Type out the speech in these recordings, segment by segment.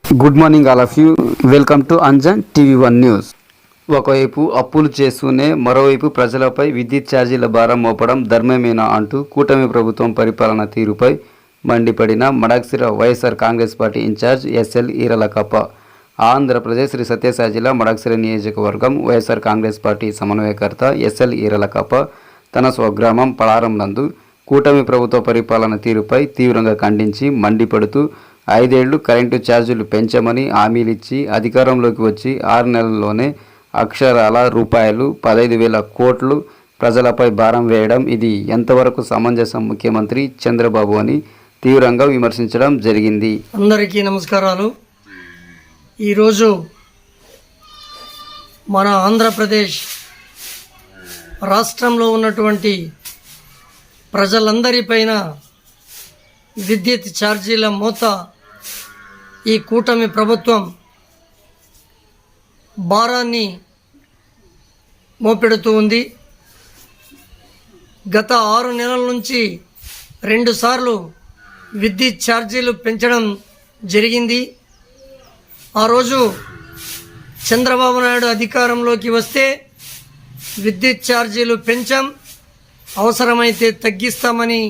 Good morning all of you. Welcome to Anjan TV one news. ఒకవైపు అప్పులు చేస్తూనే మరోవైపు ప్రజలపై విద్యుత్ ఛార్జీల భారం మోపడం ధర్మమేనా అంటూ కూటమి ప్రభుత్వం పరిపాలన తీరుపై మండిపడిన Madakasira YSR Congress party in charge SL Eeralakkappa. Andhra Pradesh Sri Sathya Sai Madakasira నియోజకవర్గం వైఎస్ఆర్ కాంగ్రెస్ పార్టీ సమన్వయకర్త ఎస్ఎల్ ఈరలకప్ప తన స్వగ్రామం పలారం నందు కూటమి ప్రభుత్వ పరిపాలన తీరుపై తీవ్రంగా ఖండించి మండిపడుతూ 5 ఏళ్లు కరెంటు ఛార్జీలు పెంచమని హామీలిచ్చి అధికారంలోకి వచ్చి 6 నెలల్లోనే అక్షరాల రూపాయలు 15,000 కోట్లు ప్రజలపై భారం వేయడం ఇది ఎంతవరకు సమంజసం ముఖ్యమంత్రి చంద్రబాబు అని తీవ్రంగా విమర్శించడం జరిగింది. అందరికీ నమస్కారాలు. ఈరోజు మన ఆంధ్రప్రదేశ్ రాష్ట్రంలో ఉన్నటువంటి ప్రజలందరిపైన విద్యుత్ ఛార్జీల మోత ఈ కూటమి ప్రభుత్వం భారాన్ని మోపెడుతూ ఉంది. గత 6 నెలల నుంచి 2 సార్లు విద్యుత్ ఛార్జీలు పెంచడం జరిగింది. ఆ రోజు చంద్రబాబు నాయుడు అధికారంలోకి వస్తే విద్యుత్ ఛార్జీలు పెంచాం, అవసరమైతే తగ్గిస్తామని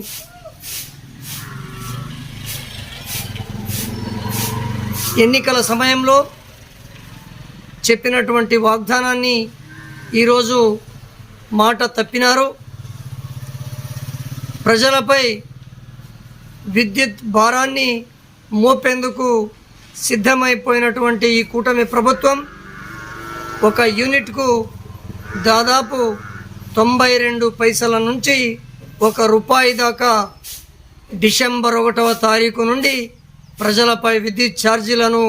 ఎన్నికల సమయంలో చెప్పినటువంటి వాగ్దానాన్ని ఈరోజు మాట తప్పినారు. ప్రజలపై విద్యుత్ భారాన్ని మోపేందుకు సిద్ధమైపోయినటువంటి ఈ కూటమి ప్రభుత్వం ఒక యూనిట్కు దాదాపు 92 పైసల నుంచి ₹1 దాకా డిసెంబర్ 1వ తారీఖు నుండి ప్రజలపై విద్యుత్ ఛార్జీలను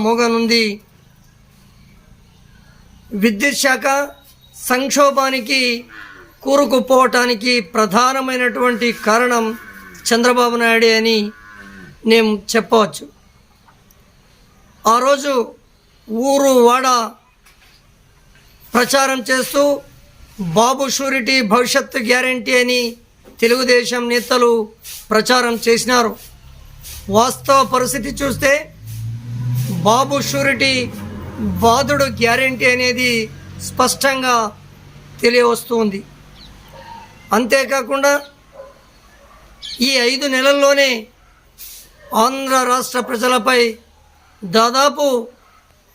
మోగనుంది. విద్యుత్ శాఖ సంక్షోభానికి కూరుకుపోవటానికి ప్రధానమైనటువంటి కారణం చంద్రబాబు నాయుడు అని నేను చెప్పవచ్చు. ఆ రోజు ఊరు వాడ ప్రచారం చేస్తూ బాబు షూరిటీ భవిష్యత్తు గ్యారంటీ అని తెలుగుదేశం నేతలు ప్రచారం చేసినారు. వాస్తవ పరిస్థితి చూస్తే బాబు షూరిటీ బాధుడు గ్యారంటీ అనేది స్పష్టంగా తెలియవస్తుంది. అంతేకాకుండా ఈ 5 నెలల్లోనే ఆంధ్ర రాష్ట్ర ప్రజలపై దాదాపు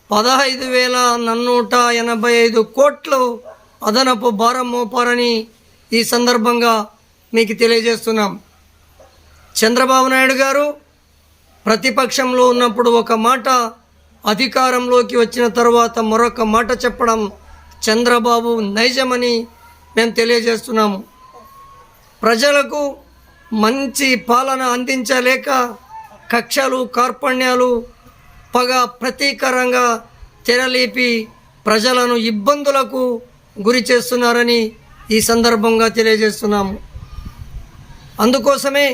15,185 కోట్లు అదనపు భారం మోపారని ఈ సందర్భంగా మీకు తెలియజేస్తున్నాం. చంద్రబాబు నాయుడు గారు ప్రతిపక్షంలో ఉన్నప్పుడు ఒక మాట, అధికారంలోకి వచ్చిన తర్వాత మరొక మాట చెప్పడం చంద్రబాబు నైజమని మేము తెలియజేస్తున్నాము. ప్రజలకు మంచి పాలన అందించలేక కక్షలు, కార్పణ్యాలు, పగ ప్రతీకారంగా తెరలేపి ప్రజలను ఇబ్బందులకు గురి చేస్తున్నారని ఈ సందర్భంగా తెలియజేస్తున్నాము. అందుకోసమే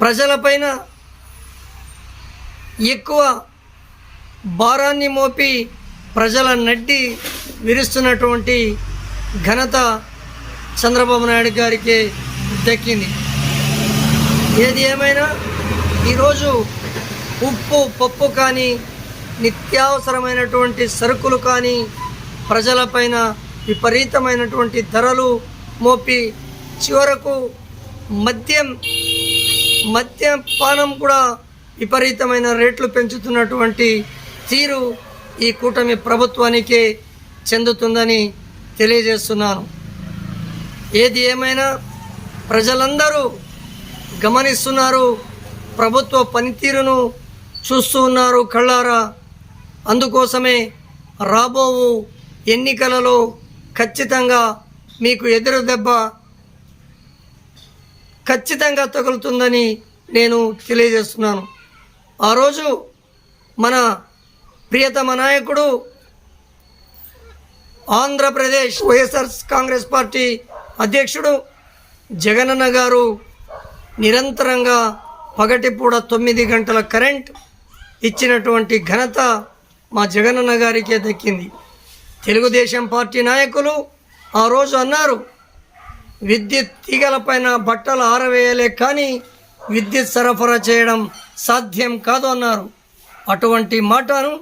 ప్రజలపైన ఎక్కువ భారాన్ని మోపి ప్రజల నడ్డి విరుస్తున్నటువంటి ఘనత చంద్రబాబు నాయుడు గారికి దక్కింది. ఏది ఏమైనా ఈరోజు ఉప్పు, పప్పు కానీ నిత్యావసరమైనటువంటి సరుకులు కానీ ప్రజలపైన విపరీతమైనటువంటి ధరలు మోపి చివరకు మద్యపానం కూడా విపరీతమైన రేట్లు పెంచుతున్నటువంటి తీరు ఈ కూటమి ప్రభుత్వానికే చెందుతుందని తెలియజేస్తున్నాను. ఏది ఏమైనా ప్రజలందరూ గమనిస్తున్నారు, ప్రభుత్వ పనితీరును చూస్తూ ఉన్నారు కళ్ళారా. అందుకోసమే రాబో ఎన్నికలలో ఖచ్చితంగా మీకు ఎదురు దెబ్బ ఖచ్చితంగా తగులుతుందని నేను తెలియజేస్తున్నాను. ఆ రోజు మన ప్రియతమ నాయకుడు ఆంధ్రప్రదేశ్ వైఎస్ఆర్ కాంగ్రెస్ పార్టీ అధ్యక్షుడు జగనన్న గారు నిరంతరంగా పగటిపూట 9 గంటల కరెంట్ ఇచ్చినటువంటి ఘనత మా జగనన్న గారికే దక్కింది. తెలుగుదేశం పార్టీ నాయకులు ఆ రోజు అన్నారు, విద్యుత్ తీగలపైన బట్టలు ఆరవేయలే కానీ విద్యుత్ సరఫరా చేయడం సాధ్యం కాదు అన్నారు. అటువంటి మాటను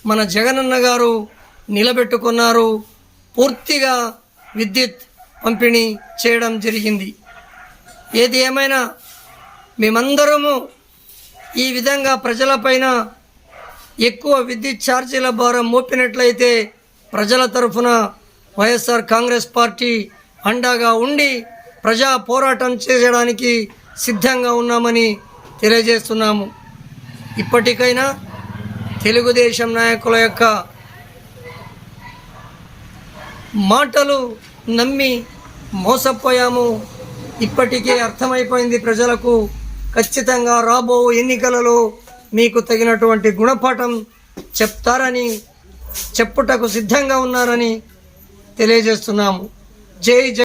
మన జగనన్న గారు నిలబెట్టుకున్నారు. పూర్తిగా విద్యుత్ పంపిణీ చేయడం జరిగింది. ఏది ఏమైనా మేమందరము ఈ విధంగా ప్రజలపైన ఎక్కువ విద్యుత్ ఛార్జీల భారం మోపినట్లయితే ప్రజల తరఫున వైఎస్ఆర్ కాంగ్రెస్ పార్టీ అండగా ఉండి ప్రజా పోరాటం చేయడానికి సిద్ధంగా ఉన్నామని తెలియజేస్తున్నాము. ఇప్పటికైనా తెలుగుదేశం నాయకుల యొక్క మాటలు నమ్మి మోసపోయాము. ఇప్పటికే అర్థమైపోయింది ప్రజలకు. ఖచ్చితంగా రాబో ఎన్నికలలో మీకు తగినటువంటి గుణపాఠం చెప్తారని చెప్పుటకు సిద్ధంగా ఉన్నారని తెలియజేస్తున్నాము. జై జై.